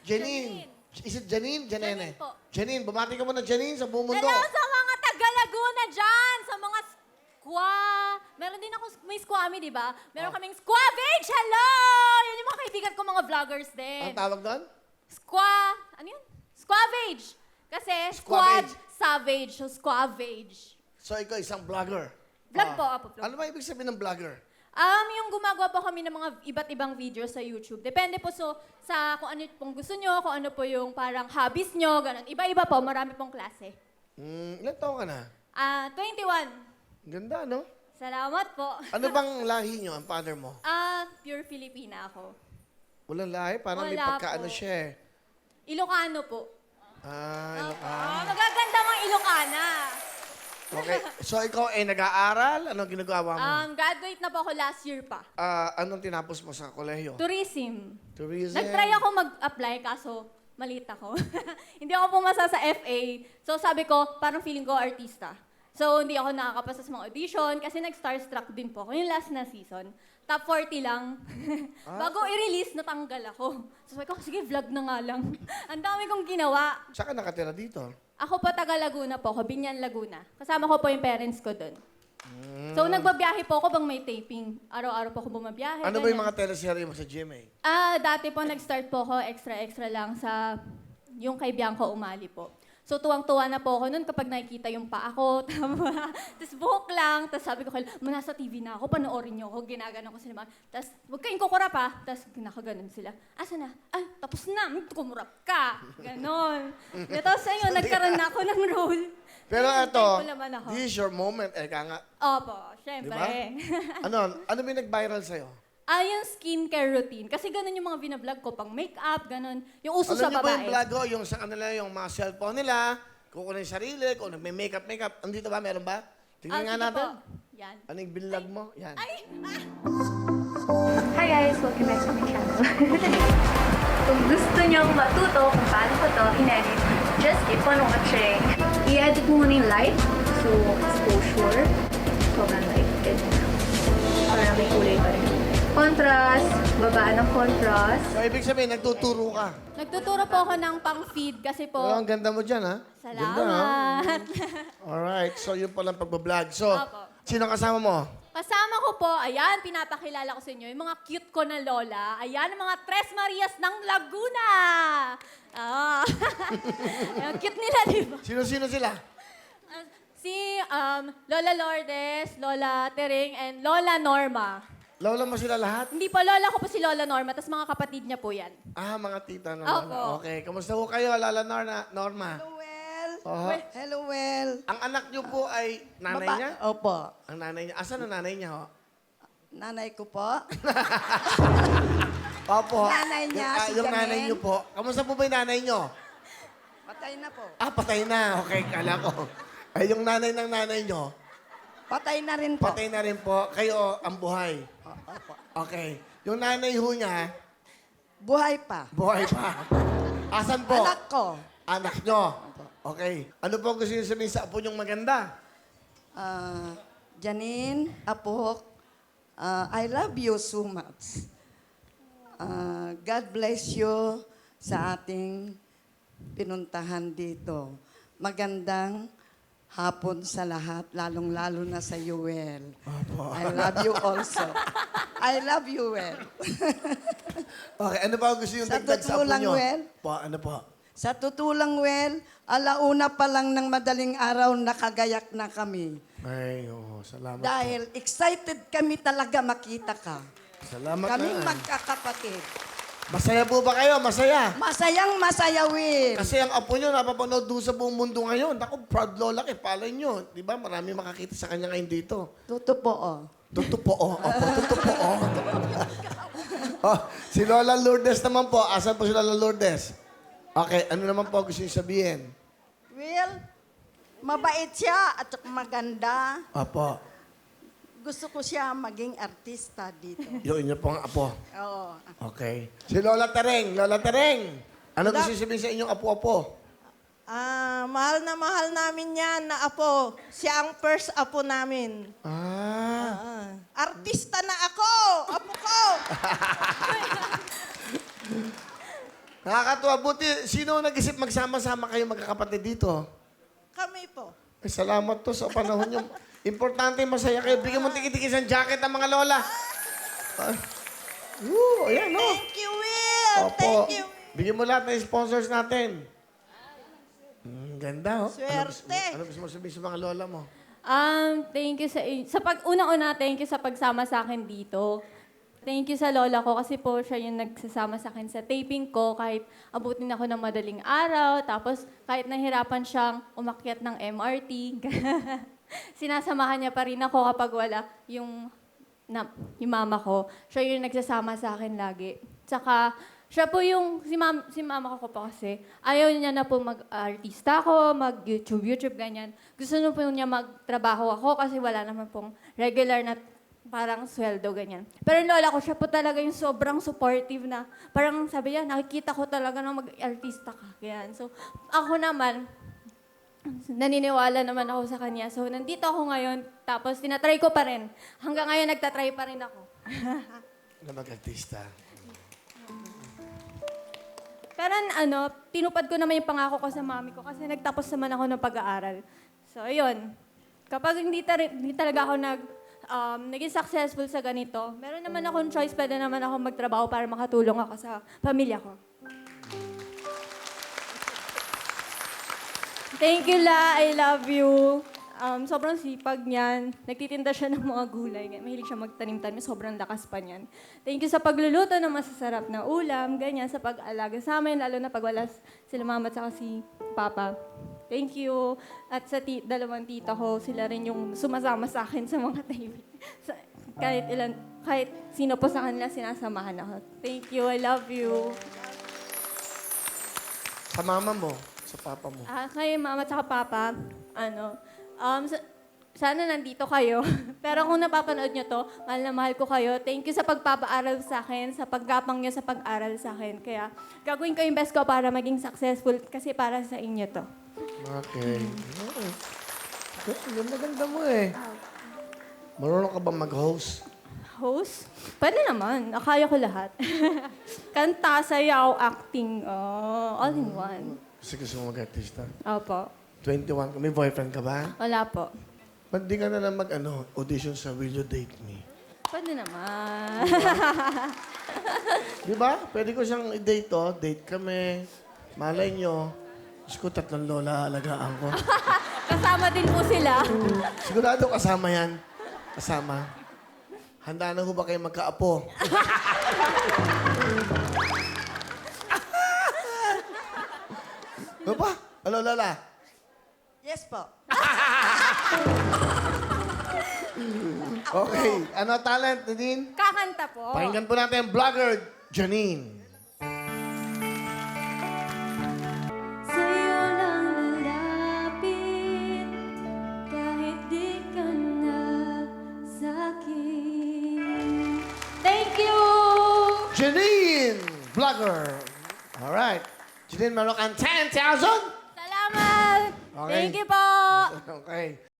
Janine. Is it Janine? Janine po. Janine, bumati ka muna Janine sa buong mundo. Hello sa mga taga-Laguna dyan, sa mga Meron din ako, may squammy, di ba? Meron kaming squavage! Hello! Yan yung mga kaibigan ko, mga vloggers din. Ang tawag doon? Ano yun? Squavage. Kasi squad, savage. So, squavage. So, ikaw isang vlogger. Vlog po, apo vlog. Ano ba ibig sabihin ng vlogger? Yung gumagawa po kami ng mga iba't ibang videos sa YouTube. Depende po sa kung ano pong gusto nyo, kung ano po yung parang hobbies nyo, ganun. Iba-iba po, marami pong klase. Ilan taon ka na? 21. Ganda, no? Salamat po. Ano bang lahi nyo, ang father mo? Pure Filipina ako. Walang lahi, parang may Wala pagkaano po. siya eh. Ilocano po. Ilocano. Magaganda mga Ilocana. Okay, so ikaw ay nag-aaral? Anong ginagawa mo? Graduate na po ako last year pa. Anong tinapos mo sa kolehiyo? Tourism. Tourism. Nag-try ako mag-apply kaso maliit ako. Hindi ako pumasa sa FA. So sabi ko, parang feeling ko artista. So hindi ako nakakapasa sa mga audition kasi nag-starstruck din po ako yung last na season. Top 40 lang. Bago i-release, natanggal ako. So sabi ko, sige, vlog na nga lang. Ang dami kong ginawa. Saan ka nakatira dito? Ako po taga Laguna po, Binyan, Laguna. Kasama ko po yung parents ko doon. So nagbabiyahe po ako bang may taping. Araw-araw po ako bumabiyahe. Ano ba yung ganyan. mga teleserye mo sa GMA? Dati po nag-start po ako extra-extra lang sa yung kay Bianco Umali po. So tuwang-tuwa na po ako noon kapag nakikita yung paa ko, tapos buhok lang, tapos sabi ko, nasa TV na ako, panoorin niyo ako, ginagano ko sila. Tapos huwag kayong kukurap ha, tapos nakaganon sila. Asa na? Ay, tapos na, kumurap ka. Ganon. Tapos ayun, nagkaroon na ako ng role. Pero Ayun, ito, thankful naman ako. this is your moment. Nga. Opo, Di syempre. ba? Ano may nag-viral sa'yo? Yung skincare routine. Kasi ganun yung mga binablog ko, pang makeup, ganun. Yung uso Alam sa niyo ba yung babae. vlog ko, yung sa kanila, yung mga cellphone nila, kukunin yung sarili, kung nagme-makeup. Andito ba? Meron ba? Tingnan nga sige natin. po. Yan. Anong binlog mo? Yan. Ay! Hi guys! Welcome back to my channel. Kung gusto niyong matuto kung paano ko to in-edit, just keep on watching. I-edit mo muna yung light. So, exposure. Sobrang light. Ganyan. Para may kulay pa rin. Contrast. Babaan ng contrast. So, ibig sabihin, nagtuturo ka. Nagtuturo po ako ng pang-feed kasi po... Oh, ang ganda mo dyan, ha? Ganda, ha? Salamat! Alright, so yun palang pagbablog. So, Apo. sino kasama mo? Kasama ko po, ayan, pinapakilala ko sa inyo, yung mga cute ko na lola. Ayan, ang mga Tres Marias ng Laguna! Ang cute nila, di ba? Sino-sino sila? Si Lola Lourdes, Lola Tering, and Lola Norma. Lola mo sila lahat? Hindi po, lola ko po si Lola Norma, tapos mga kapatid niya po yan. Mga tita na Opo. Lola. Okay, kamusta ho kayo, Lola Norma? Hello, Well. Oho. Hello, Well. Ang anak niyo po ay nanay niya? Opo. Ang nanay niya. Asan ang nanay niya, ho? Nanay ko po. Opo. Nanay niya, si yung nanay Janine. niyo po. Kamusta po ba yung nanay niyo? Patay na po. Patay na. Okay, kala ko. Ay, yung nanay ng nanay niyo, Patay na rin po. patay na rin po. Kayo ang buhay. Opo. Okay. Yung nanay ho niya, Buhay pa. buhay pa. Asan po? Anak ko. Anak niyo. Okay. Ano po ang gusto niyo sabihin sa apo niyong maganda? Janine, Apo, I love you so much. God bless you sa ating pinuntahan dito. Magandang hapon sa lahat, lalong-lalo na sa Yuel. I love you also. I love you, Well. Okay. Ano pa ang gusto niyo Sa dagdag sa apo totoo lang, niyo? Wel. Po, ano po? Sa tutulang, Well, alauna pa lang ng madaling araw nakagayak na kami. Ay, salamat Dahil excited kami talaga makita ka. po. Salamat Kaming na. magkakapatid. Masaya po ba kayo? Masaya? Masayang masaya, Will. Kasi ang apo nyo, napapanood doon sa buong mundo ngayon. Ako, proud lola kay palay nyo. Di ba? Marami makakita sa kanya ngayon dito. Totoo. Tutupo, Opo, tutupo, si Lola Lourdes naman po. Asan po si Lola Lourdes? Okay, ano naman po gusto niyo sabihin? Will, mabait siya at maganda. Opo. Gusto ko siya maging artista dito. Yun niyo pong apo. Oo. Okay. Si Lola Tereng. Lola Tereng. Ano gusto niyo sabihin sa inyong apo-apo? Mahal namin yan na apo. Siya ang first apo namin. Artista na ako! Apo ko! Nakakatuwa. Buti, sino nag-isip magsama-sama kayo magkakapatid dito? Kami po. Ay, salamat to sa panahon nyo. Importante, masaya kayo. Bigyan mo tikit-tikis ang jacket ng mga lola. Ay. Ayan, no? Thank you, Will. Opo. Thank you. Bigyan mo lahat ng sponsors natin. Ganda, oh. Swerte. Ano gusto mo sabihin sa mga lola mo? Thank you unang-una, thank you sa pagsama sa akin dito. Thank you sa lola ko kasi po siya yung nagsasama sa akin sa taping ko kahit abutin ako ng madaling araw. Tapos kahit nahirapan siyang umakyat ng MRT, sinasamahan niya pa rin ako kapag wala yung mama ko. Siya yung nagsasama sa akin lagi. Tsaka siya po yung, si mama ko po kasi, ayaw niya na po mag-artista ako, mag-YouTube, ganyan. Gusto na po niya magtrabaho ako kasi wala naman pong regular na parang sweldo, ganyan. Pero yung lola ko, siya po talaga yung sobrang supportive na, parang sabi niya, nakikita ko talaga na mag-artista ka. Ganyan. So, ako naman, naniniwala naman ako sa kanya. So, nandito ako ngayon, tapos tinatry ko pa rin. Hanggang ngayon, nagtatry pa rin ako. Na mag-artista. Pero tinupad ko naman yung pangako ko sa mami ko kasi nagtapos naman ako ng pag-aaral. So, ayun. Kapag hindi talaga ako naging successful sa ganito, meron naman akong choice, pwede naman ako magtrabaho para makatulong ako sa pamilya ko. Thank you, La. I love you. Sobrang sipag niyan. Nagtitinda siya ng mga gulay. Mahilig siya magtanim-tanim. Sobrang lakas pa niyan. Thank you sa pagluluto ng masasarap na ulam. Ganyan, sa pag-alaga sa amin. Lalo na pag wala sila mama at saka si Papa. Thank you. At sa dalawang tita ko, sila rin yung sumasama sa akin sa mga taping. Kahit sino po sa kanila, sinasamahan ako. Thank you. I love you. Sa mama mo, sa papa mo. Kay mama at saka papa, sana nandito kayo. Pero kung napapanood nyo to, mahal na mahal ko kayo. Thank you sa pagpapaaral sa akin, sa paggapang nyo sa pag-aral sa akin. Kaya gagawin ko yung best ko para maging successful kasi para sa inyo to. Okay. Ganda mo eh. Marunong ka ba mag-host? Host? Pwede naman. Nakaya ko lahat. Kanta, sayaw, acting, all in one. Kasi gusto mo mag-artista. Opo. 21 ka. May boyfriend ka ba? Wala po. Ba't di ka na lang audition sa Will You Date Me? Pwede naman. Di ba? Pwede ko siyang i-date to. Date kami. Malay nyo. Diyos ko, 3 lola alagaan ko. Kasama din po sila. Sigurado kasama yan. Kasama. Handa na ho ba kayo magkaapo? Ano pa? Ano, Lola? Yes po. Okay. Ano talent, Nadine? Kakanta po. Pakinggan po natin ang vlogger, Janine. Sa'yo lang lalapit kahit di ka na sa'kin. Thank you! Janine! Vlogger. Alright. Janine, meron kang 10,000? Salamat! Okay. Thank you po! Okay.